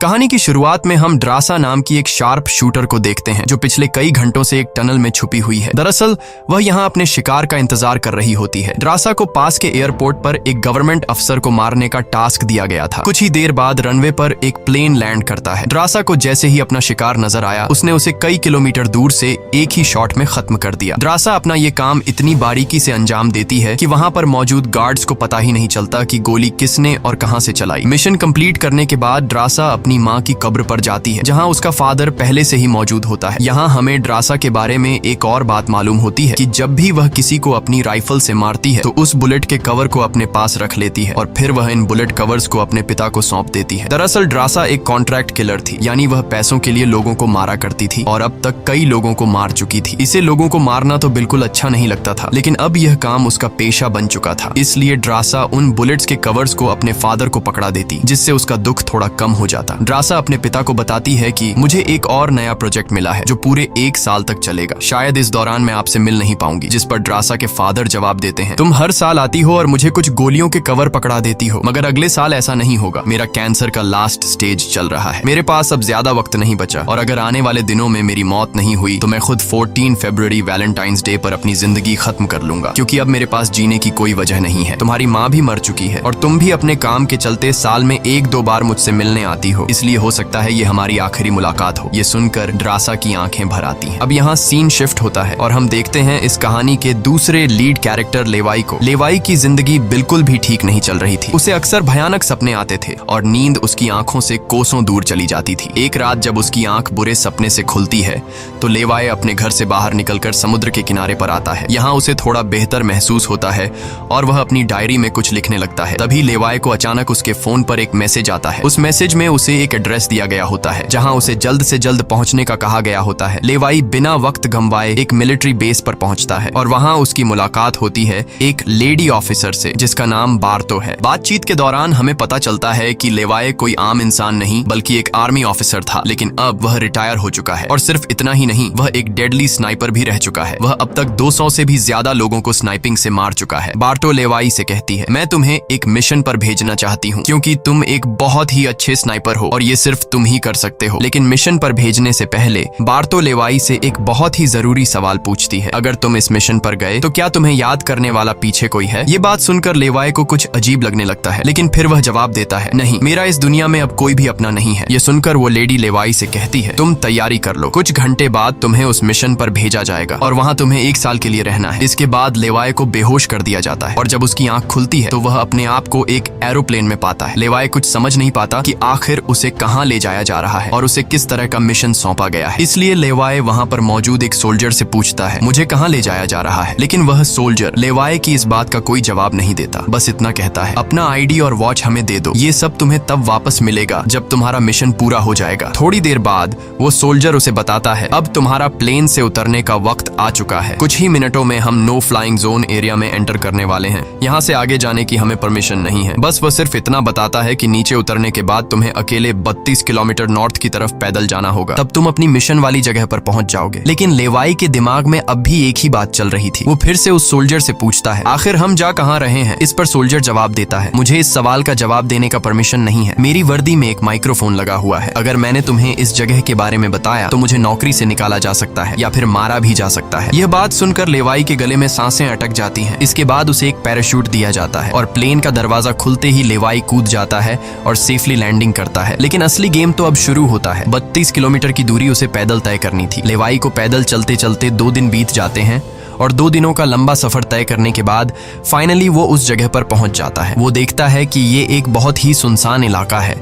कहानी की शुरुआत में हम ड्रासा नाम की एक शार्प शूटर को देखते हैं जो पिछले कई घंटों से एक टनल में छुपी हुई है। दरअसल वह यहाँ अपने शिकार का इंतजार कर रही होती है। ड्रासा को पास के एयरपोर्ट पर एक गवर्नमेंट अफसर को मारने का टास्क दिया गया था। कुछ ही देर बाद रनवे पर एक प्लेन लैंड करता है। ड्रासा को जैसे ही अपना शिकार नजर आया उसने उसे कई किलोमीटर दूर से एक ही शॉट में खत्म कर दिया। ड्रासा अपना ये काम इतनी बारीकी से अंजाम देती है कि वहाँ पर मौजूद गार्ड्स को पता ही नहीं चलता कि गोली किसने और कहाँ से चलाई। मिशन कंप्लीट करने के बाद ड्रासा अपनी माँ की कब्र पर जाती है जहाँ उसका फादर पहले से ही मौजूद होता है। यहाँ हमें ड्रासा के बारे में एक और बात मालूम होती है कि जब भी वह किसी को अपनी राइफल से मारती है तो उस बुलेट के कवर को अपने पास रख लेती है और फिर वह इन बुलेट कवर्स को अपने पिता को सौंप देती है। दरअसल ड्रासा एक कॉन्ट्रैक्ट किलर थी, यानी वह पैसों के लिए लोगों को मारा करती थी और अब तक कई लोगों को मार चुकी थी। इसे लोगों को मारना तो बिल्कुल अच्छा नहीं लगता था, लेकिन अब यह काम उसका पेशा बन चुका था। इसलिए ड्रासा उन बुलेट्स के कवर्स को अपने फादर को पकड़ा देती, जिससे उसका दुख थोड़ा कम हो जाता। ड्रासा अपने पिता को बताती है कि मुझे एक और नया प्रोजेक्ट मिला है जो पूरे 1 साल तक चलेगा। शायद इस दौरान मैं आपसे मिल नहीं पाऊंगी। जिस पर ड्रासा के फादर जवाब देते हैं, तुम हर साल आती हो और मुझे कुछ गोलियों के कवर पकड़ा देती हो, मगर अगले साल ऐसा नहीं होगा। मेरा कैंसर का लास्ट स्टेज चल रहा है, मेरे पास अब ज्यादा वक्त नहीं बचा और अगर आने वाले दिनों में मेरी मौत नहीं हुई तो मैं खुद 14 फरवरी वैलेंटाइंस डे पर अपनी जिंदगी खत्म कर लूंगा, क्योंकि अब मेरे पास जीने की कोई वजह नहीं है। तुम्हारी माँ भी मर चुकी है और तुम भी अपने काम के चलते साल में 1-2 बार मुझसे मिलने आती हो, इसलिए हो सकता है ये हमारी आखिरी मुलाकात हो। ये सुनकर ड्रासा की आंखें भर आती हैं। अब यहाँ सीन शिफ्ट होता है और हम देखते हैं इस कहानी के दूसरे लीड कैरेक्टर लेवाई को। लेवाई की जिंदगी बिल्कुल भी ठीक नहीं चल रही थी। उसे अक्सर भयानक सपने आते थे और नींद उसकी आंखों से कोसों दूर चली जाती थी। एक रात जब उसकी आंख बुरे सपने से खुलती है तो लेवाई अपने घर से बाहर निकलकर समुद्र के किनारे पर आता है। यहाँ उसे थोड़ा बेहतर महसूस होता है और वह अपनी डायरी में कुछ लिखने लगता है। तभी लेवाई को अचानक उसके फोन पर एक मैसेज आता है। उस मैसेज में उसे एक एड्रेस दिया गया होता है जहाँ उसे जल्द से जल्द पहुंचने का कहा गया होता है। लेवाई बिना वक्त गंवाए एक मिलिट्री बेस पर पहुंचता है और वहां उसकी मुलाकात होती है एक लेडी ऑफिसर से जिसका नाम बार्तो है। बातचीत के दौरान हमें पता चलता है कि लेवाई कोई आम इंसान नहीं बल्कि एक आर्मी ऑफिसर था, लेकिन अब वह रिटायर हो चुका है और सिर्फ इतना ही नहीं, वह एक डेडली स्नाइपर भी रह चुका है। वह अब तक 200 से भी ज्यादा लोगों को स्नाइपिंग से मार चुका है। बार्तो लेवाई से कहती है, मैं तुम्हें एक मिशन पर भेजना चाहती हूँ क्योंकि तुम एक बहुत ही अच्छे स्नाइपर हो और ये सिर्फ तुम ही कर सकते हो। लेकिन मिशन पर भेजने से पहले बार्तो लेवाई से एक बहुत ही जरूरी सवाल पूछती है, अगर तुम इस मिशन पर गए तो क्या तुम्हें याद करने वाला पीछे कोई है? ये बात सुनकर लेवाई को कुछ अजीब लगने लगता है, लेकिन फिर वह जवाब देता है, नहीं, मेरा इस दुनिया में अब कोई भी अपना नहीं है। ये सुनकर वो लेडी लेवाई से कहती है, तुम तैयारी कर लो, कुछ घंटे बाद तुम्हें उस मिशन पर भेजा जाएगा और वहाँ तुम्हें 1 साल के लिए रहना है। इसके बाद लेवाई को बेहोश कर दिया जाता है और जब उसकी आंख खुलती है तो वह अपने आप को एक एरोप्लेन में पाता है। लेवाई कुछ समझ नहीं पाता कि आखिर उसे कहाँ ले जाया जा रहा है और उसे किस तरह का मिशन सौंपा गया है। इसलिए लेवाई वहाँ पर मौजूद एक सोल्जर से पूछता है, मुझे कहाँ ले जाया जा रहा है? लेकिन वह सोल्जर लेवाई की इस बात का कोई जवाब नहीं देता, बस इतना कहता है, अपना आईडी और वॉच हमें दे दो, ये सब तुम्हें तब वापस मिलेगा जब तुम्हारा मिशन पूरा हो जाएगा। थोड़ी देर बाद वो सोल्जर उसे बताता है, अब तुम्हारा प्लेन से उतरने का वक्त आ चुका है। कुछ ही मिनटों में हम नो फ्लाइंग जोन एरिया में एंटर करने वाले हैं। यहाँ से आगे जाने की हमें परमिशन नहीं है। बस वह सिर्फ इतना बताता है कि नीचे उतरने के बाद तुम्हें अकेले 32 किलोमीटर नॉर्थ की तरफ पैदल जाना होगा, तब तुम अपनी मिशन वाली जगह पर पहुंच जाओगे। लेकिन लेवाई के दिमाग में अब भी एक ही बात चल रही थी। वो फिर से उस सोल्जर से पूछता है, आखिर हम जा कहाँ रहे हैं? इस पर सोल्जर जवाब देता है, मुझे इस सवाल का जवाब देने का परमिशन नहीं है। मेरी वर्दी में एक माइक्रोफोन लगा हुआ है। अगर मैंने तुम्हें इस जगह के बारे में बताया तो मुझे नौकरी से निकाला जा सकता है या फिर मारा भी जा सकता है। यह बात सुनकर लेवाई के गले में सांसें अटक जाती हैं। इसके बाद उसे एक पैराशूट दिया जाता है और प्लेन का दरवाजा खुलते ही लेवाई कूद जाता है और सेफली लैंडिंग करता है। लेकिन असली गेम तो अब शुरू होता है। 32 किलोमीटर की दूरी उसे पैदल तय करनी थी। लेवाई को पैदल चलते चलते 2 दिन बीत जाते हैं और 2 दिनों का लंबा सफर तय करने के बाद फाइनली वो उस जगह पर पहुंच जाता है। वो देखता है कि ये एक बहुत ही सुनसान इलाका है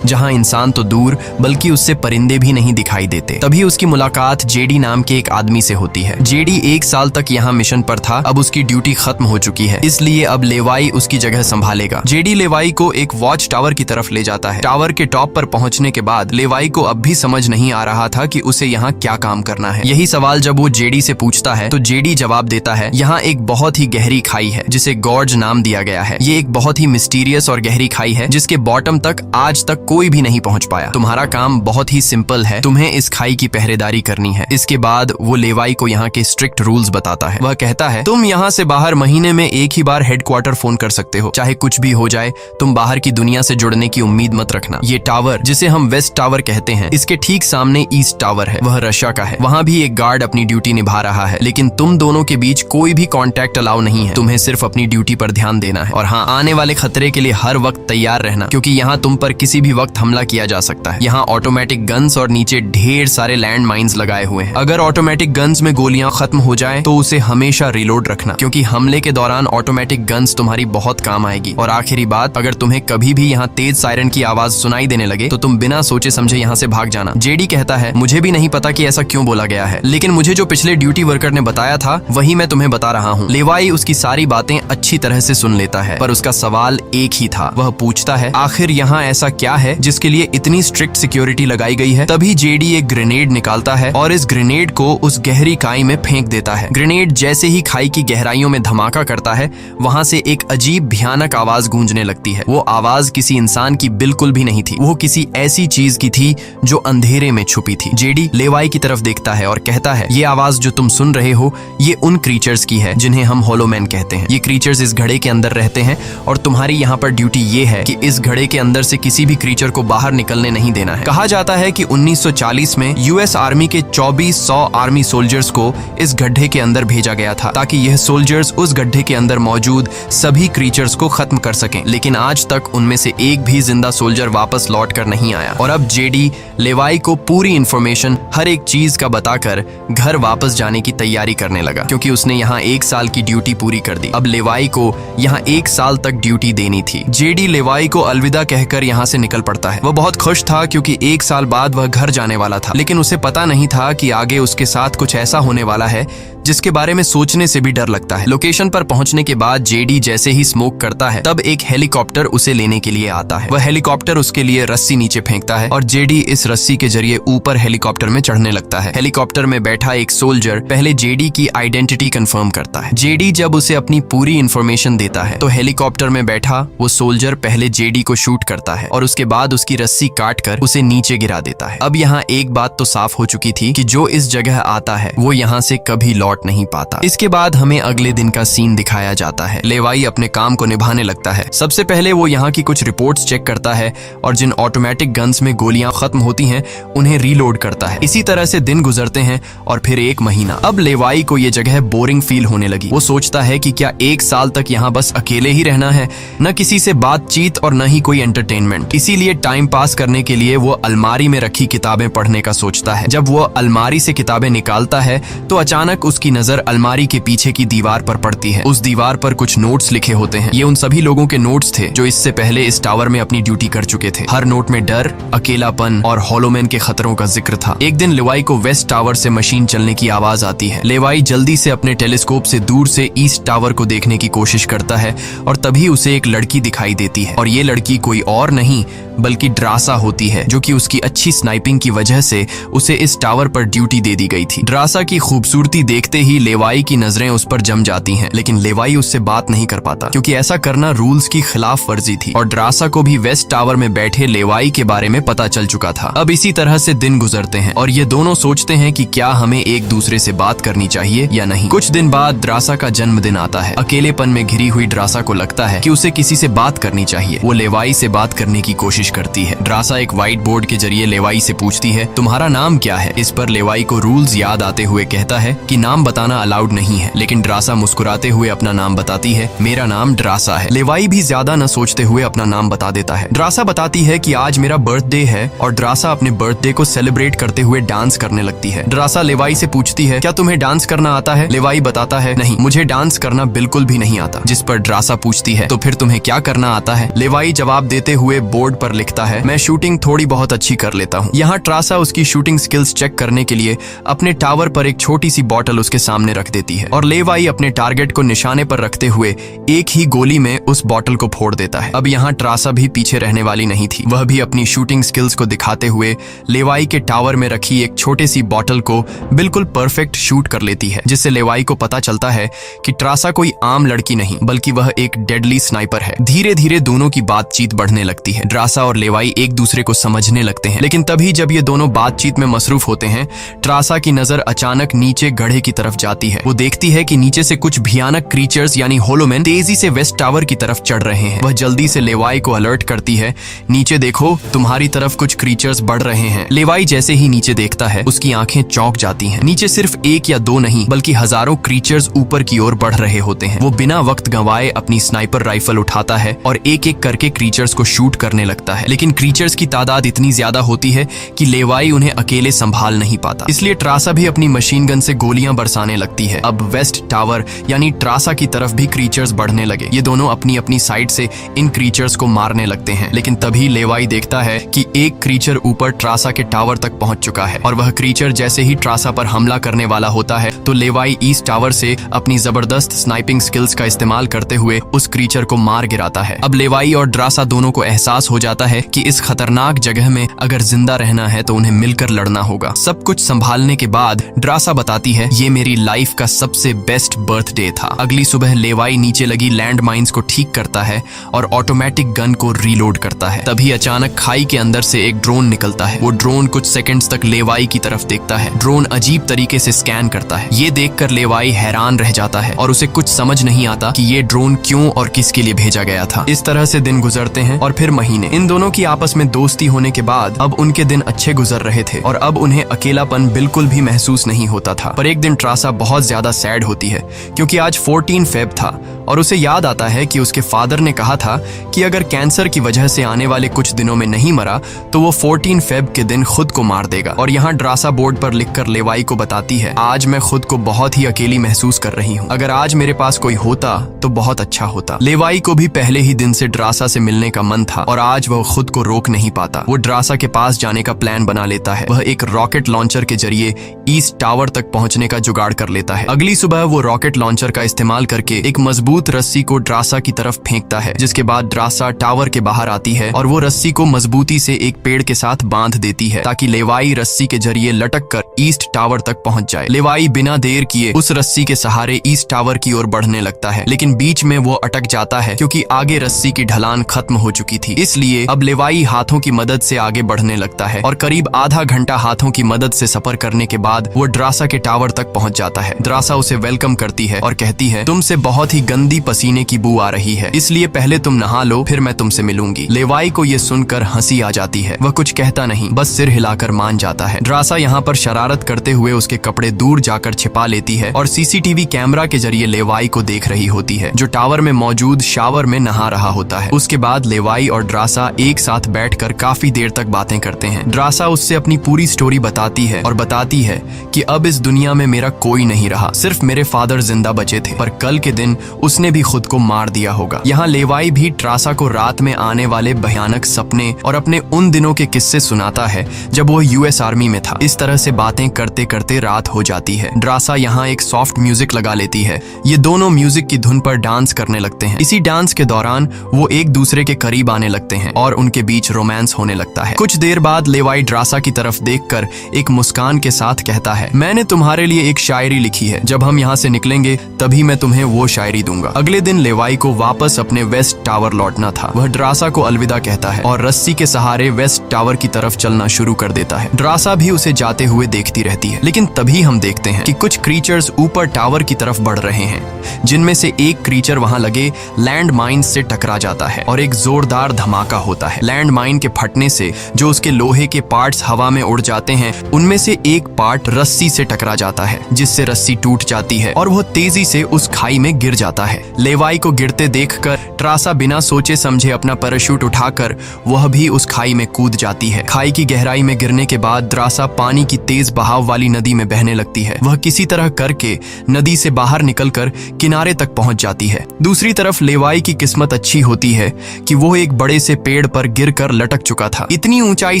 जहां इंसान तो दूर बल्कि उससे परिंदे भी नहीं दिखाई देते। तभी उसकी मुलाकात जेडी नाम के एक आदमी से होती है। जेडी 1 साल तक यहाँ मिशन पर था, अब उसकी ड्यूटी खत्म हो चुकी है, इसलिए अब लेवाई उसकी जगह संभालेगा। जेडी लेवाई को एक वॉच टावर की तरफ ले जाता है। टावर के टॉप पर पहुंचने के बाद लेवाई को अब भी समझ नहीं आ रहा था कि उसे यहाँ क्या काम करना है। यही सवाल जब वो जेडी से पूछता है तो जेडी जवाब देता है, यहाँ एक बहुत ही गहरी खाई है जिसे गॉर्ज नाम दिया गया है। ये एक बहुत ही मिस्टीरियस और गहरी खाई है जिसके बॉटम तक आज तक कोई भी नहीं पहुंच पाया। तुम्हारा काम बहुत ही सिंपल है, तुम्हें इस खाई की पहरेदारी करनी है। इसके बाद वो लेवाई को यहाँ के स्ट्रिक्ट रूल्स बताता है। वह कहता है, तुम यहाँ से बाहर महीने में एक ही बार हेडक्वार्टर फोन कर सकते हो, चाहे कुछ भी हो जाए। तुम बाहर की दुनिया से जुड़ने की उम्मीद मत रखना। ये टावर, जिसे हम वेस्ट टावर कहते हैं, इसके ठीक सामने ईस्ट टावर है, वह रशिया का है। वहाँ भी एक गार्ड अपनी ड्यूटी निभा रहा है, लेकिन तुम दोनों के बीच कोई भी कॉन्टैक्ट अलाउ नहीं है। तुम्हें सिर्फ अपनी ड्यूटी पर ध्यान देना है और हाँ, आने वाले खतरे के लिए हर वक्त तैयार रहना, क्योंकि यहाँ तुम पर किसी भी वक्त हमला किया जा सकता है। यहाँ ऑटोमेटिक गन्स और नीचे ढेर सारे लैंड माइन्स लगाए हुए हैं। अगर ऑटोमेटिक गन्स में गोलियां खत्म हो जाए तो उसे हमेशा रिलोड रखना, क्योंकि हमले के दौरान ऑटोमेटिक गन्स तुम्हारी बहुत काम आएगी। और आखिरी बात, अगर तुम्हें कभी भी यहाँ तेज सायरन की आवाज सुनाई देने लगे तो तुम बिना सोचे समझे यहाँ से भाग जाना। जेडी कहता है, मुझे भी नहीं पता कि ऐसा क्यों बोला गया है, लेकिन मुझे जो पिछले ड्यूटी वर्कर ने बताया था वही मैं तुम्हें बता रहा हूँ। लेवाई उसकी सारी बातें अच्छी तरह से सुन लेता है, पर उसका सवाल एक ही था। वह पूछता है, आखिर यहाँ ऐसा क्या है जिसके लिए इतनी स्ट्रिक्ट सिक्योरिटी लगाई गई है? तभी जेडी एक ग्रेनेड निकालता है और इस ग्रेनेड को उस गहरी खाई में फेंक देता है। ग्रेनेड जैसे ही खाई की गहराइयों में धमाका करता है, वहाँ से एक अजीब भयानक आवाज गूंजने लगती है। वो आवाज किसी इंसान की बिल्कुल भी नहीं थी, वो किसी ऐसी चीज की थी जो अंधेरे में छुपी थी। जेडी लेवाई की तरफ देखता है और कहता है, ये आवाज जो तुम सुन रहे हो, ये उन क्रीचर्स की है जिन्हें हम होलोमैन कहते हैं। ये क्रीचर्स इस घड़े के अंदर रहते हैं और तुम्हारी यहाँ पर ड्यूटी ये है कि इस घड़े के अंदर से किसी भी क्रीचर को बाहर निकलने नहीं देना है। कहा जाता है कि 1940 में यूएस आर्मी के 2400 आर्मी सोल्जर्स को इस गड्ढे के अंदर भेजा गया था, ताकि यह सोल्जर्स उस गड्ढे के अंदर मौजूद सभी क्रीचर्स को खत्म कर सकें। लेकिन आज तक उनमें से एक भी जिंदा सोल्जर वापस लौट कर नहीं आया। और अब जेडी लेवाई को पूरी इंफॉर्मेशन, हर एक चीज का बताकर घर वापस जाने की तैयारी करने लगा, क्योंकि उसने यहाँ 1 साल की ड्यूटी पूरी कर दी। अब लेवाई को यहाँ 1 साल तक ड्यूटी देनी थी। जेडी लेवाई को अलविदा कहकर यहाँ से निकल पड़ता है। वह बहुत खुश था क्योंकि 1 साल बाद वह घर जाने वाला था, लेकिन उसे पता नहीं था कि आगे उसके साथ कुछ ऐसा होने वाला है जिसके बारे में सोचने से भी डर लगता है। लोकेशन पर पहुंचने के बाद जेडी जैसे ही स्मोक करता है, तब एक हेलीकॉप्टर उसे लेने के लिए आता है। वह हेलीकॉप्टर उसके लिए रस्सी नीचे फेंकता है और जेडी इस रस्सी के जरिए ऊपर हेलीकॉप्टर में चढ़ने लगता है। हेलीकॉप्टर में बैठा एक सोल्जर पहले जेडी की आइडेंटिटी कंफर्म करता है। जेडी जब उसे अपनी पूरी इंफॉर्मेशन देता है तो हेलीकॉप्टर में बैठा वो सोल्जर पहले जेडी को शूट करता है और उसके बाद उसकी रस्सी काट कर उसे नीचे गिरा देता है। अब यहाँ एक बात तो साफ हो चुकी थी कि जो इस जगह आता है वो यहाँ से कभी लौट नहीं पाता। इसके बाद हमें अगले दिन का सीन दिखाया जाता है। लेवाई अपने काम को निभाने लगता है। सबसे पहले वो यहाँ की कुछ रिपोर्ट्स चेक करता है और जिन ऑटोमेटिक गन्स में गोलियां खत्म होती हैं उन्हें रीलोड करता है। इसी तरह से दिन गुजरते हैं और फिर 1 महीना। अब लेवाई को ये जगह बोरिंग फील होने लगी। वो सोचता है कि क्या 1 साल तक यहाँ बस अकेले ही रहना है, न किसी से बातचीत और न ही कोई एंटरटेनमेंट। इसीलिए टाइम पास करने के लिए वो अलमारी में रखी किताबें पढ़ने का सोचता है। जब वो अलमारी से किताबें निकालता है तो अचानक उसकी नजर अलमारी के पीछे की दीवार पर पड़ती है। उस दीवार पर कुछ नोट्स लिखे होते हैं। ये उन सभी लोगों के नोट्स थे जो इससे पहले इस टावर में अपनी ड्यूटी कर चुके थे। हर नोट में डर, अकेलापन और होलोमैन के खतरों का जिक्र था। एक दिन लेवाई को वेस्ट टावर से मशीन चलने की आवाज आती है। लेवाई जल्दी से अपने टेलीस्कोप से दूर से ईस्ट टावर को देखने की कोशिश करता है और तभी उसे एक लड़की दिखाई देती है और ये लड़की कोई और नहीं बल्कि ड्रासा होती है, जो कि उसकी अच्छी स्नाइपिंग की वजह से उसे इस टावर पर ड्यूटी दे दी गई थी। ड्रासा की खूबसूरती देखते ही लेवाई की नजरें उस पर जम जाती हैं, लेकिन लेवाई उससे बात नहीं कर पाता क्योंकि ऐसा करना रूल्स की खिलाफ वर्जी थी और ड्रासा को भी वेस्ट टावर में बैठे लेवाई के बारे में पता चल चुका था। अब इसी तरह से दिन गुजरते हैं और ये दोनों सोचते हैं कि क्या हमें एक दूसरे से बात करनी चाहिए या नहीं। कुछ दिन बाद ड्रासा का जन्मदिन आता है। अकेलेपन में घिरी हुई ड्रासा को लगता है कि उसे किसी से बात करनी चाहिए। वो लेवाई से बात करने की कोशिश करती है। ड्रासा एक व्हाइट बोर्ड के जरिए लेवाई से पूछती है, तुम्हारा नाम क्या है? इस पर लेवाई को रूल्स याद आते हुए कहता है कि नाम बताना अलाउड नहीं है, लेकिन ड्रासा मुस्कुराते हुए अपना नाम बताती है, मेरा नाम ड्रासा है। लेवाई भी ज्यादा न सोचते हुए अपना नाम बता देता है। ड्रासा बताती है कि आज मेरा बर्थडे है और ड्रासा अपने बर्थडे को सेलिब्रेट करते हुए डांस करने लगती है। ड्रासा लेवाई से पूछती है, क्या तुम्हें डांस करना आता है? लेवाई बताता है, नहीं, मुझे डांस करना बिल्कुल भी नहीं आता। जिस पर ड्रासा पूछती है, तो फिर तुम्हें क्या करना आता है? लेवाई जवाब देते हुए बोर्ड पर लिखता है, मैं शूटिंग थोड़ी बहुत अच्छी कर लेता हूँ। यहाँ ट्रासा उसकी शूटिंग स्किल्स चेक करने के लिए अपने टावर पर एक छोटी सी बॉटल उसके सामने रख देती है और लेवाई अपने टारगेट को निशाने पर रखते हुए एक ही गोली में उस बॉटल को फोड़ देता है। अब यहाँ ट्रासा भी पीछे रहने वाली नहीं थी। वह भी अपनी शूटिंग स्किल्स को दिखाते हुए लेवाई के टावर में रखी एक छोटी सी बॉटल को बिल्कुल परफेक्ट शूट कर लेती है, जिससे लेवाई को पता चलता है कि ट्रासा कोई आम लड़की नहीं बल्कि वह एक डेडली स्नाइपर है। धीरे धीरे दोनों की बातचीत बढ़ने लगती है। ट्रासा और लेवाई एक दूसरे को समझने लगते हैं, लेकिन तभी जब ये दोनों बातचीत में मसरूफ होते हैं, ट्रासा की नजर अचानक नीचे गड्ढे की तरफ जाती है। वो देखती है कि नीचे से कुछ भयानक क्रीचर्स यानी होलोमैन तेजी से वेस्ट टावर की तरफ चढ़ रहे हैं। वह जल्दी से लेवाई को अलर्ट करती है, नीचे देखो, तुम्हारी तरफ कुछ क्रीचर्स बढ़ रहे हैं। लेवाई जैसे ही नीचे देखता है, उसकी आंखें चौंक जाती हैं। नीचे सिर्फ एक या दो नहीं बल्कि हजारों क्रीचर्स ऊपर की ओर बढ़ रहे होते हैं। वो बिना वक्त गंवाए अपनी स्नाइपर राइफल उठाता है और एक एक करके क्रीचर्स को शूट करने लगता है, लेकिन क्रीचर्स की तादाद इतनी ज्यादा होती है कि लेवाई उन्हें अकेले संभाल नहीं पाता। इसलिए ट्रासा भी अपनी मशीन गन से गोलियां बरसाने लगती है। अब वेस्ट टावर यानी ट्रासा की तरफ भी क्रीचर्स बढ़ने लगे। ये दोनों अपनी अपनी साइड से इन क्रीचर्स को मारने लगते हैं, लेकिन तभी लेवाई देखता है कि एक क्रीचर ऊपर ट्रासा के टावर तक पहुंच चुका है और वह क्रीचर जैसे ही ट्रासा पर हमला करने वाला होता है तो लेवाई ईस्ट टावर से अपनी जबरदस्त स्नाइपिंग स्किल्स का इस्तेमाल करते हुए उस क्रीचर को मार गिराता है। अब लेवाई और ट्रासा दोनों को एहसास हो जाता है कि इस खतरनाक जगह में अगर जिंदा रहना है तो उन्हें मिलकर लड़ना होगा। सब कुछ संभालने के बाद ट्रासा बताती है, ये मेरी लाइफ का सबसे बेस्ट बर्थडे था। अगली सुबह लेवाई नीचे लगी लैंड माइंस को ठीक करता है और ऑटोमेटिक गन को रीलोड करता है। तभी अचानक खाई के अंदर से एक ड्रोन निकलता है। वो ड्रोन कुछ सेकंड्स तक लेवाई की तरफ देखता है। ड्रोन अजीब तरीके से स्कैन करता है। ये देखकर लेवाई हैरान रह जाता है और उसे कुछ समझ नहीं आता कि ये ड्रोन क्यों और किसके लिए भेजा गया था। इस तरह से दिन गुजरते हैं और फिर महीने। इन दोनों की आपस में दोस्ती होने के बाद अब उनके दिन अच्छे गुजर रहे थे और अब उन्हें अकेलापन बिल्कुल भी महसूस नहीं होता था। पर एक दिन ट्रासा बहुत ज्यादा सैड होती है क्योंकि आज 14 फेब था और उसे याद आता है कि उसके फादर ने कहा था कि अगर कैंसर की वजह से आने वाले कुछ दिनों में नहीं मरा तो वो 14 फेब के दिन खुद को मार देगा। और यहाँ ट्रासा बोर्ड पर लिखकर लेवाई को बताती है, आज मैं खुद को बहुत ही अकेली महसूस कर रही हूँ। अगर आज मेरे पास कोई होता तो बहुत अच्छा होता। लेवाई को भी पहले ही दिन से ट्रासा से मिलने का मन था और आज वह खुद को रोक नहीं पाता। वो ट्रासा के पास जाने का प्लान बना लेता है। वह एक रॉकेट लॉन्चर के जरिए ईस्ट टावर तक पहुंचने का जुगाड़ कर लेता है। अगली सुबह वो रॉकेट लॉन्चर का इस्तेमाल करके एक मजबूत रस्सी को ट्रासा की तरफ फेंकता है, जिसके बाद ट्रासा टावर के बाहर आती है और वो रस्सी को मजबूती से एक पेड़ के साथ बांध देती है ताकि लेवाई रस्सी के जरिए लटक कर ईस्ट टावर तक पहुंच जाए। लेवाई बिना देर किए उस रस्सी के सहारे ईस्ट टावर की ओर बढ़ने लगता है, लेकिन बीच में वो अटक जाता है क्योंकि आगे रस्सी की ढलान खत्म हो चुकी थी। इसलिए अब लेवाई हाथों की मदद से आगे बढ़ने लगता है और करीब आधा घंटा हाथों की मदद से सफर करने के बाद वो ट्रासा के टावर तक पहुंच जाता है। ट्रासा उसे वेलकम करती है और कहती है, तुमसे बहुत ही गंदी पसीने की बू आ रही है, इसलिए पहले तुम नहा लो, फिर मैं तुमसे मिलूंगी। लेवाई को ये सुनकर हंसी आ जाती है। वह कुछ कहता नहीं, बस सिर हिलाकर मान जाता है। ट्रासा यहाँ पर शरारत करते हुए उसके कपड़े दूर जाकर छिपा लेती है और सीसीटीवी कैमरा के जरिए लेवाई को देख रही होती है, जो टावर में मौजूद शावर में नहा रहा होता है। उसके बाद लेवाई और ट्रासा एक साथ बैठकर काफी देर तक बातें करते हैं। ट्रासा उससे अपनी पूरी स्टोरी बताती है और बताती है कि अब इस दुनिया में मेरा कोई नहीं रहा, सिर्फ मेरे फादर जिंदा बचे थे, पर कल के दिन उसने भी खुद को मार दिया होगा। यहाँ लेवाई भी ट्रासा को रात में आने वाले भयानक सपने और अपने उन दिनों के किस्से सुनाता है जब वो यूएस आर्मी में था। इस तरह से बातें करते करते रात हो जाती है। ट्रासा यहाँ एक सॉफ्ट म्यूजिक लगा लेती है। ये दोनों म्यूजिक की धुन पर डांस करने लगते हैं। इसी डांस के दौरान वो एक दूसरे के करीब आने लगते हैं और उनके बीच रोमांस होने लगता है। कुछ देर बाद लेवाई ट्रासा की तरफ देखकर एक मुस्कान के साथ कहता है, मैंने तुम्हारे लिए एक शायरी लिखी है, जब हम यहाँ से निकलेंगे तभी मैं तुम्हें वो शायरी दूंगा। अगले दिन लेवाई को वापस अपने वेस्ट टावर लौटना था। वह ट्रासा को अलविदा कहता है और रस्सी के सहारे वेस्ट टावर की तरफ चलना शुरू कर देता है। ट्रासा भी उसे जाते हुए देखती रहती है, लेकिन तभी हम देखते हैं कि कुछ क्रीचर्स ऊपर टावर की तरफ बढ़ रहे हैं, जिनमें से एक क्रीचर वहां लगे लैंड माइन से टकरा जाता है और एक जोरदार धमाका होता है। लैंड माइन के फटने से जो उसके लोहे के पार्ट्स हवा में उड़ जाते हैं, उनमें से एक पार्ट रस्सी से टकरा जाता है, जिससे रस्सी टूट जाती है और वह तेजी से उस खाई में गिर जाता है। है। लेवाई को गिरते देखकर ट्रासा बिना सोचे समझे अपना पैराशूट उठाकर वह भी उस खाई में कूद जाती है। खाई की गहराई में गिरने के बाद द्रासा पानी की तेज बहाव वाली नदी में बहने लगती है। वह किसी तरह करके नदी से बाहर निकलकर किनारे तक पहुंच जाती है। दूसरी तरफ लेवाई की किस्मत अच्छी होती है कि वो एक बड़े से पेड़ पर गिरकर लटक चुका था। इतनी ऊंचाई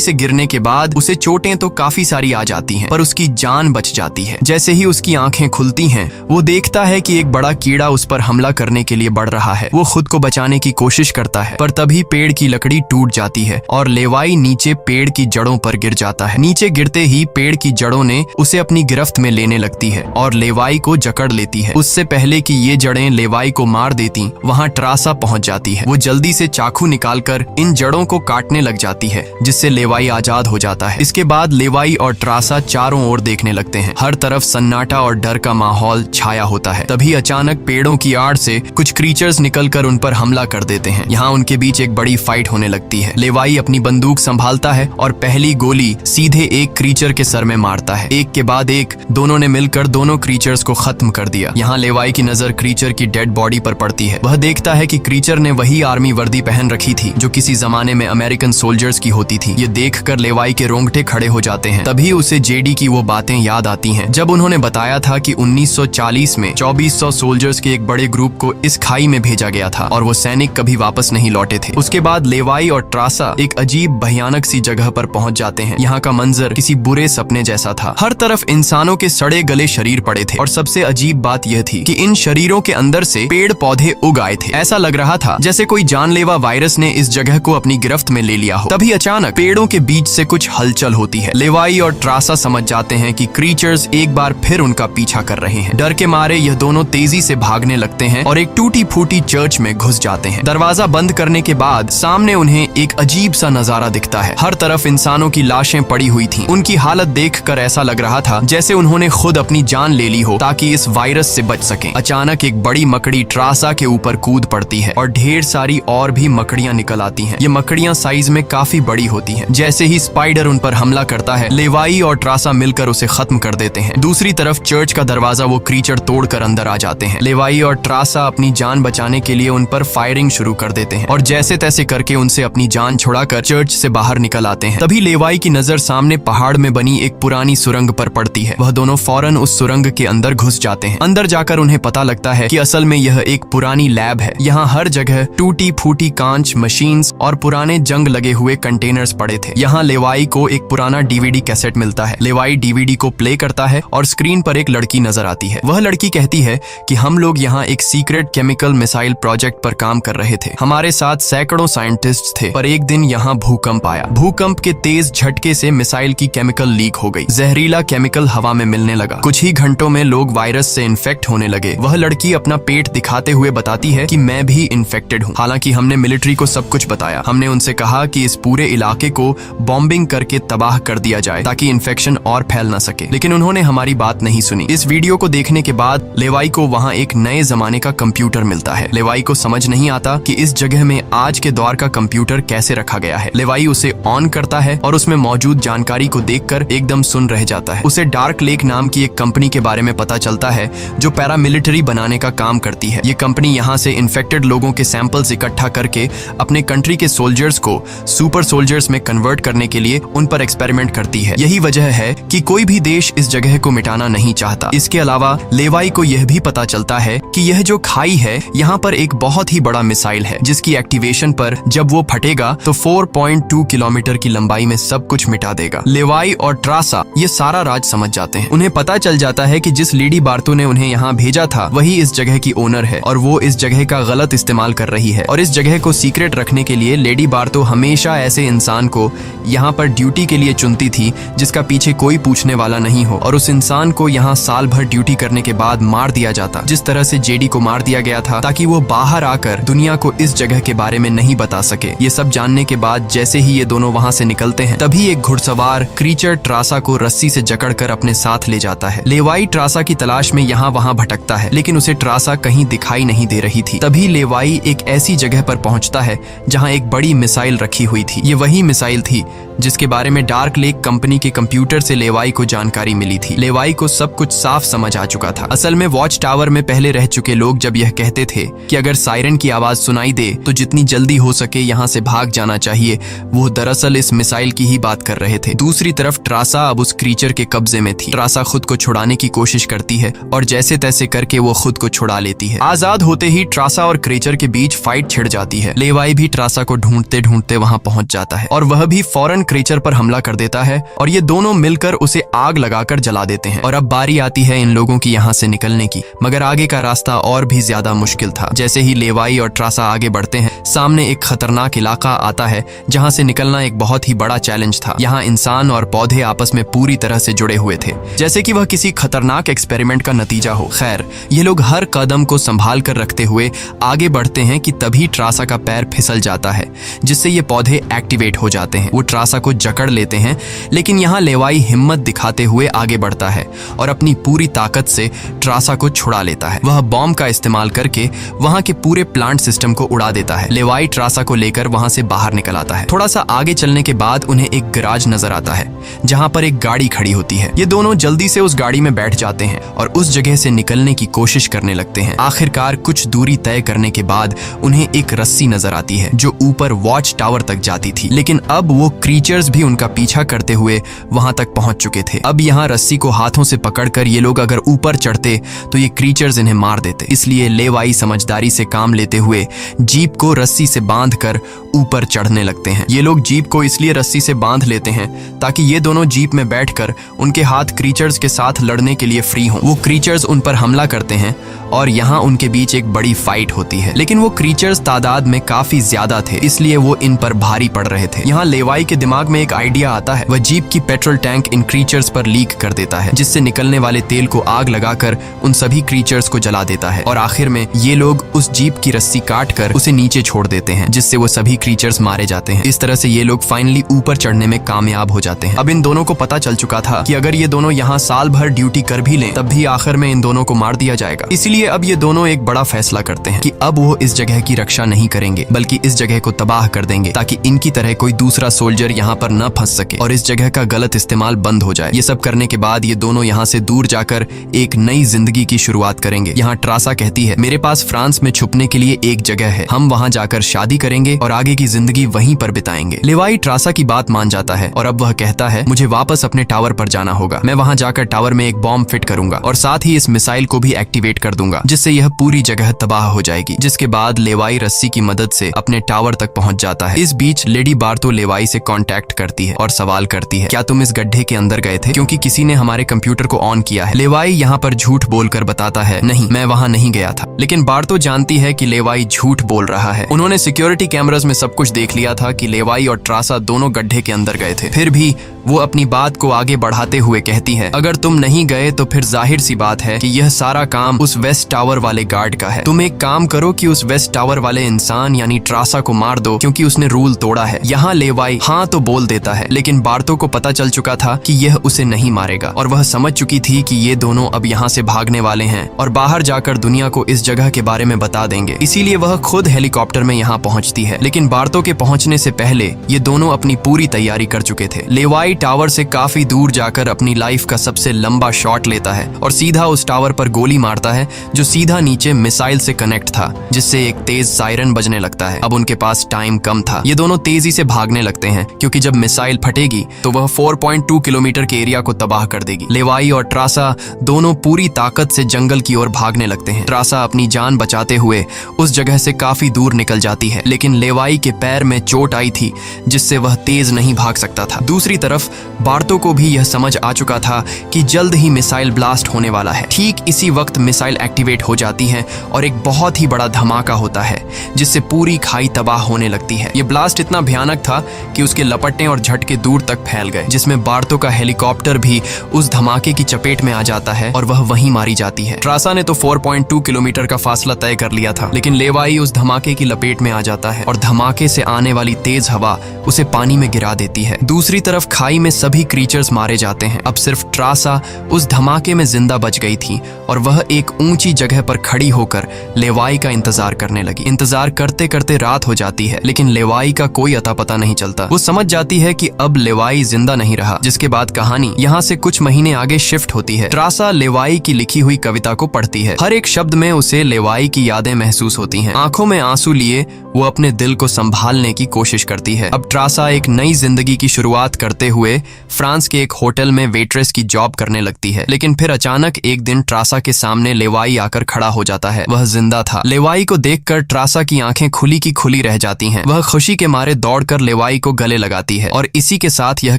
से गिरने के बाद उसे चोटें तो काफी सारी आ जाती हैं, पर उसकी जान बच जाती है। जैसे ही उसकी आंखें खुलती हैं, वो देखता है कि एक बड़ा कीड़ा उस पर हमला करने के लिए बढ़ रहा है। वो खुद को बचाने की कोशिश करता है, पर तभी पेड़ की लकड़ी टूट जाती है और लेवाई नीचे पेड़ की जड़ों पर गिर जाता है। नीचे गिरते ही पेड़ की जड़ों ने उसे अपनी गिरफ्त में लेने लगती है और लेवाई को जकड़ लेती है। उससे पहले कि ये जड़ें लेवाई को मार देती, वहाँ ट्रासा पहुंच जाती है। वो जल्दी से चाकू निकालकर इन जड़ों को काटने लग जाती है, जिससे लेवाई आजाद हो जाता है। इसके बाद लेवाई और ट्रासा चारों ओर देखने लगते हैं। हर तरफ सन्नाटा और डर का माहौल छाया होता है। तभी अचानक पेड़ों की आड़ से कुछ क्रीचर्स निकलकर उन पर हमला कर देते हैं। यहाँ उनके बीच एक बड़ी फाइट होने लगती है। लेवाई अपनी बंदूक संभालता है और पहली गोली सीधे एक क्रीचर के सर में मारता है। एक के बाद एक दोनों ने मिलकर दोनों क्रीचर्स को खत्म कर दिया। यहाँ लेवाई की नजर क्रीचर की डेड बॉडी पर पड़ती है। वह देखता है कि क्रीचर ने वही आर्मी वर्दी पहन रखी थी जो किसी जमाने में अमेरिकन सोल्जर्स की होती थी। ये देखकर लेवाई के रोंगटे खड़े हो जाते हैं। तभी उसे जेडी की वो बातें याद आती हैं जब उन्होंने बताया था कि 1940 में 2400 सोल्जर्स के एक बड़े ग्रुप को इस खाई में भेजा गया था और वो सैनिक कभी वापस नहीं लौटे थे। उसके बाद लेवाई और ट्रासा एक अजीब भयानक सी जगह पर पहुंच जाते हैं। यहाँ का मंजर किसी बुरे सपने जैसा था। हर तरफ इंसानों के सड़े गले शरीर पड़े थे और सबसे अजीब बात यह थी कि इन शरीरों के अंदर से पेड़ पौधे उग आए थे। ऐसा लग रहा था जैसे कोई जानलेवा वायरस ने इस जगह को अपनी गिरफ्त में ले लिया हो। तभी अचानक पेड़ों के बीच से कुछ हलचल होती है। लेवाई और ट्रासा समझ जाते हैं कि क्रीचर्स एक बार फिर उनका पीछा कर रहे हैं। डर के मारे यह दोनों तेजी से भागने लगते हैं और एक टूटी फूटी चर्च में घुस जाते हैं। दरवाजा बंद करने के बाद सामने उन्हें एक अजीब सा नजारा दिखता है। हर तरफ इंसानों की लाशें पड़ी हुई थीं। उनकी हालत देखकर ऐसा लग रहा था जैसे उन्होंने खुद अपनी जान ले ली हो ताकि इस वायरस से बच सकें। अचानक एक बड़ी मकड़ी ट्रासा के ऊपर कूद पड़ती है और ढेर सारी और भी मकड़ियां निकल आती हैं। ये मकड़ियां साइज में काफी बड़ी होती हैं। जैसे ही स्पाइडर उन पर हमला करता है, लेवाई और ट्रासा मिलकर उसे खत्म कर देते हैं। दूसरी तरफ चर्च का दरवाजा वो क्रीचर तोड़कर अंदर आ जाते हैं। लेवाई और ट्रासा अपनी जान बचाने के लिए उन पर फायरिंग शुरू कर देते हैं और जैसे तैसे करके उनसे अपनी जान छुड़ाकर चर्च से बाहर निकल आते हैं। तभी लेवाई की नजर सामने पहाड़ में बनी एक पुरानी सुरंग पर पड़ती है। वह दोनों फौरन उस सुरंग के अंदर घुस जाते हैं। अंदर जाकर उन्हें पता लगता है कि असल में यह एक पुरानी लैब है। यहाँ हर जगह टूटी फूटी कांच, मशीन्स और पुराने जंग लगे हुए कंटेनर्स पड़े थे। यहाँ लेवाई को एक पुराना डीवीडी कैसेट मिलता है। लेवाई डीवीडी को प्ले करता है और स्क्रीन पर एक लड़की नजर आती है। वह लड़की कहती है कि हम लोग यहाँ एक सीक्रेट केमिकल मिसाइल प्रोजेक्ट पर काम कर रहे थे। हमारे साथ सैकड़ों साइंटिस्ट थे, पर एक दिन यहाँ भूकंप आया। भूकंप के तेज झटके से मिसाइल की केमिकल लीक हो गई। जहरीला केमिकल हवा में मिलने लगा। कुछ ही घंटों में लोग वायरस से इन्फेक्ट होने लगे। वह लड़की अपना पेट दिखाते हुए बताती है कि मैं भी इन्फेक्टेड हूँ। हालांकि हमने मिलिट्री को सब कुछ बताया। हमने उनसे कहा कि इस पूरे इलाके को बॉम्बिंग करके तबाह कर दिया जाए ताकि इन्फेक्शन और फैल न सके, लेकिन उन्होंने हमारी बात नहीं सुनी। इस वीडियो को देखने के बाद लेवाई को वहाँ एक नए जमाने का कंप्यूटर मिलता है। लेवाई को समझ नहीं आता कि इस जगह में आज के दौर का कंप्यूटर कैसे रखा गया है। लेवाई उसे ऑन करता है और उसमें मौजूद जानकारी को देखकर एकदम सुन रह जाता है। उसे डार्क लेक नाम की एक कंपनी के बारे में पता चलता है जो पैरामिलिट्री बनाने का काम करती है। ये कंपनी यहाँ से इन्फेक्टेड लोगों के सैंपल्स इकट्ठा करके अपने कंट्री के सोल्जर्स को सुपर सोल्जर्स में कन्वर्ट करने के लिए उन पर एक्सपेरिमेंट करती है। यही वजह है कि कोई भी देश इस जगह को मिटाना नहीं चाहता। इसके अलावा लेवाई को यह भी पता चलता है कि यह जो खाई है, यहाँ पर एक बहुत ही बड़ा मिसाइल है जिसकी एक्टिवेशन पर जब वो फटेगा तो 4.2 किलोमीटर की लंबाई में सब कुछ मिटा देगा। लेवाई और ट्रासा ये सारा राज समझ जाते हैं। उन्हें पता चल जाता है कि जिस लेडी बार्तो ने उन्हें यहाँ भेजा था वही इस जगह की ओनर है और वो इस जगह का गलत इस्तेमाल कर रही है। और इस जगह को सीक्रेट रखने के लिए लेडी बार्तो हमेशा ऐसे इंसान को यहाँ पर ड्यूटी के लिए चुनती थी जिसका पीछे कोई पूछने वाला नहीं हो, और उस इंसान को यहाँ साल भर ड्यूटी करने के बाद मार दिया जाता, जिस तरह से जेडी को मार दिया गया था, ताकि वो बाहर आकर दुनिया को इस जगह के बारे में नहीं बता सके। ये सब जानने के बाद जैसे ही ये दोनों वहाँ से निकलते हैं, तभी एक घुड़सवार क्रीचर ट्रासा को रस्सी से जकड़कर अपने साथ ले जाता है। लेवाई ट्रासा की तलाश में यहाँ वहाँ भटकता है, लेकिन उसे ट्रासा कहीं दिखाई नहीं दे रही थी। तभी लेवाई एक ऐसी जगह पर पहुंचता है जहाँ एक बड़ी मिसाइल रखी हुई थी। ये वही मिसाइल थी जिसके बारे में डार्क लेक कंपनी के कंप्यूटर से लेवाई को जानकारी मिली थी। लेवाई को सब कुछ साफ समझ आ चुका था। असल में वॉच टावर में पहले रह चुके लोग जब यह कहते थे कि अगर सायरन की आवाज सुनाई दे तो जितनी जल्दी हो सके यहाँ से भाग जाना चाहिए, वो दरअसल इस मिसाइल की ही बात कर रहे थे। दूसरी तरफ ट्रासा अब उस क्रीचर के कब्जे में थी। ट्रासा खुद को छुड़ाने की कोशिश करती है और जैसे तैसे करके वो खुद को छुड़ा लेती है। आजाद होते ही ट्रासा और क्रीचर के बीच फाइट छिड़ जाती है। लेवाई भी ट्रासा को ढूंढते ढूंढते वहां पहुंच जाता है और वह भी फौरन क्रीचर पर हमला कर देता है और ये दोनों मिलकर उसे आग लगाकर जला देते हैं। और अब बारी आती है इन लोगों की यहाँ से निकलने की, मगर आगे का रास्ता और भी ज्यादा मुश्किल था। जैसे ही लेवाई और ट्रासा आगे बढ़ते हैं, सामने एक खतरनाक इलाका आता है जहाँ से निकलना एक बहुत ही बड़ा चैलेंज था। यहाँ इंसान और पौधे आपस में पूरी तरह से जुड़े हुए थे, जैसे कि वह किसी खतरनाक एक्सपेरिमेंट का नतीजा हो। खैर, ये लोग हर कदम को संभाल कर रखते हुए आगे बढ़ते हैं कि तभी ट्रासा का पैर फिसल जाता है, जिससे ये पौधे एक्टिवेट हो जाते हैं। वो ट्रासा को जकड़ लेते हैं, लेकिन यहाँ लेवाई हिम्मत दिखाते हुए आगे बढ़ता है और अपनी पूरी ताकत से ट्रासा को छुड़ा लेता है। वह बॉम्ब का इस्तेमाल करके वहां के पूरे प्लांट सिस्टम को उड़ा देता है। लेवाई ट्रासा को लेकर वहां से बाहर निकल आता है। थोड़ा सा आगे चलने के बाद उन्हें एक गैराज नजर आता है जहां पर एक गाड़ी खड़ी होती है। ये दोनों जल्दी से उस गाड़ी में बैठ जाते हैं और उस जगह से निकलने की कोशिश करने लगते हैं। आखिरकार कुछ दूरी तय करने के बाद उन्हें एक रस्सी नजर आती है जो ऊपर वॉच टावर तक जाती थी, लेकिन अब वो क्रीचर्स भी उनका पीछा करते हुए वहां तक पहुंच चुके थे। अब यहाँ रस्सी को हाथों से पकड़कर ये लोग अगर ऊपर चढ़ते तो ये क्रीचर्स इन्हें मार देते। इसलिए लेवाई समझदारी से काम लेते हुए जीप को रस्सी से बांधकर ऊपर चढ़ने लगते हैं। ये लोग जीप को इसलिए रस्सी से बांध लेते हैं ताकि ये दोनों जीप में बैठकर उनके हाथ क्रीचर्स के साथ लड़ने के लिए फ्री हों। वो क्रीचर्स उन पर हमला करते हैं और यहाँ उनके बीच एक बड़ी फाइट होती है, लेकिन वो क्रीचर्स तादाद में काफी ज्यादा थे, इसलिए वो इन पर भारी पड़ रहे थे। यहाँ लेवाई के दिमाग में एक आइडिया आता है। वह जीप की पेट्रोल टैंक इन क्रीचर्स पर लीक कर देता है, जिससे निकलने वाले तेल को आग लगाकर उन सभी क्रीचर्स को जला देता है और आखिर में ये लोग उस जीप की रस्सी काट कर उसे नीचे छोड़ देते हैं, जिससे वो सभी क्रीचर्स मारे जाते हैं। इस तरह से ये लोग फाइनली ऊपर चढ़ने में कामयाब हो जाते हैं। अब इन दोनों को पता चल चुका था कि अगर ये दोनों यहाँ साल भर ड्यूटी कर भी लें तब भी आखिर में इन दोनों को मार दिया जाएगा। इसलिए अब ये दोनों एक बड़ा फैसला करते हैं कि अब वो इस जगह की रक्षा नहीं करेंगे बल्कि इस जगह को तबाह कर देंगे, ताकि इनकी तरह कोई दूसरा सोल्जर यहाँ पर न फंस सके और इस जगह का गलत इस्तेमाल बंद हो जाए। ये सब करने के बाद ये दोनों यहाँ से दूर जाकर एक नई जिंदगी की शुरुआत करेंगे। यहाँ ट्रासा कहती है, मेरे पास फ्रांस में छुपने के लिए एक जगह है, हम वहाँ जाकर शादी करेंगे और आगे की जिंदगी वहीं पर बिताएंगे। लेवाई ट्रासा की बात मान जाता है और अब वह कहता है, मुझे वापस अपने टावर पर जाना होगा। मैं वहाँ जाकर टावर में एक बॉम्ब फिट करूंगा और साथ ही इस मिसाइल को भी एक्टिवेट कर दूंगा, जिससे यह पूरी जगह तबाह हो जाएगी। जिसके बाद लेवाई रस्सी की मदद से अपने टावर तक पहुंच जाता है। इस बीच लेडी बार्तो लेवाई से कांटेक्ट करती है और सवाल करती है, क्या तुम इस गड्ढे के अंदर गए थे, क्योंकि किसी ने हमारे कंप्यूटर को ऑन किया है। लेवाई यहाँ पर झूठ बोलकर बताता है, नहीं, मैं वहाँ नहीं गया था। लेकिन बार्तो जानती है कि लेवाई झूठ बोल रहा है। उन्होंने सिक्योरिटी कैमरास में सब कुछ देख लिया था कि लेवाई और ट्रासा दोनों गड्ढे के अंदर गए थे। फिर भी वो अपनी बात को आगे बढ़ाते हुए कहती है, अगर तुम नहीं गए तो फिर जाहिर सी बात है कि यह सारा काम उस वेस्ट टावर वाले गार्ड का है। तुम एक काम करो कि उस वेस्ट टावर वाले इंसान यानी ट्रासा को मार दो, क्योंकि उसने रूल तोड़ा है। यहाँ लेवाई हाँ तो बोल देता है, लेकिन बार्तो को पता चल चुका था कि यह उसे नहीं मारेगा और वह समझ चुकी थी कि ये दोनों अब यहाँ से भागने वाले हैं और बाहर जाकर दुनिया को इस जगह के बारे में बता देंगे। इसीलिए वह खुद हेलीकॉप्टर में यहाँ पहुँचती है। लेकिन बार्तो के पहुँचने से पहले ये दोनों अपनी पूरी तैयारी कर चुके थे। लेवाई टावर से काफी दूर जाकर अपनी लाइफ का सबसे लंबा शॉट लेता है और सीधा उस टावर पर गोली मारता है जो सीधा नीचे मिसाइल से कनेक्ट था, जिससे एक तेज सायरन बजने लगता है। अब उनके पास टाइम कम था। ये दोनों तेजी से भागने लगते हैं क्योंकि जब मिसाइल फटेगी तो वह 4.2 किलोमीटर के एरिया को तबाह कर देगी। लेवाई और ट्रासा दोनों पूरी ताकत से जंगल की ओर भागने लगते हैं। ट्रासा अपनी जान बचाते हुए उस जगह से काफी दूर निकल जाती है, लेकिन लेवाई के पैर में चोट आई थी जिससे वह तेज नहीं भाग सकता था। दूसरी तरफ बार्तो को भी यह समझ आ चुका था कि जल्द ही मिसाइल ब्लास्ट होने वाला है। ठीक इसी वक्त मिसाइल एक्टिवेट हो जाती है और एक बहुत ही बड़ा धमाका होता है जिससे पूरी खाई तबाह होने लगती है। ये ब्लास्ट इतना भयानक था कि उसके लपटने और झटके दूर तक फैल गए, जिसमें बार्तो का हेलीकॉप्टर भी उस धमाके की चपेट में आ जाता है और वह वहीं मारी जाती है। ट्रासा ने तो 4.2 किलोमीटर का फासला तय कर लिया था, लेकिन लेवाई उस धमाके की लपेट में आ जाता है और धमाका धमाके से आने वाली तेज हवा उसे पानी में गिरा देती है। दूसरी तरफ खाई में सभी क्रीचर्स मारे जाते हैं। अब सिर्फ ट्रासा उस धमाके में जिंदा बच गई थी और वह एक ऊंची जगह पर खड़ी होकर लेवाई का इंतजार करने लगी। इंतजार करते करते रात हो जाती है, लेकिन लेवाई का कोई अता पता नहीं चलता। वो समझ जाती है कि अब लेवाई जिंदा नहीं रहा, जिसके बाद कहानी यहाँ से कुछ महीने आगे शिफ्ट होती है। ट्रासा लेवाई की लिखी हुई कविता को पढ़ती है। हर एक शब्द में उसे लेवाई की यादें महसूस होती हैं। आंखों में आंसू लिए वो अपने दिल को संभालने की कोशिश करती है। अब ट्रासा एक नई जिंदगी की शुरुआत करते हुए फ्रांस के एक होटल में वेट्रेस की जॉब करने लगती है। लेकिन फिर अचानक एक दिन ट्रासा के सामने लेवाई आकर खड़ा हो जाता है। वह जिंदा था। लेवाई को देखकर ट्रासा की आंखें खुली की खुली रह जाती हैं। वह खुशी के मारे दौड़कर लेवाई को गले लगाती है और इसी के साथ यह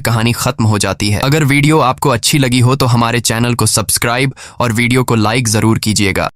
कहानी खत्म हो जाती है। अगर वीडियो आपको अच्छी लगी हो तो हमारे चैनल को सब्सक्राइब और वीडियो को लाइक जरूर कीजिएगा।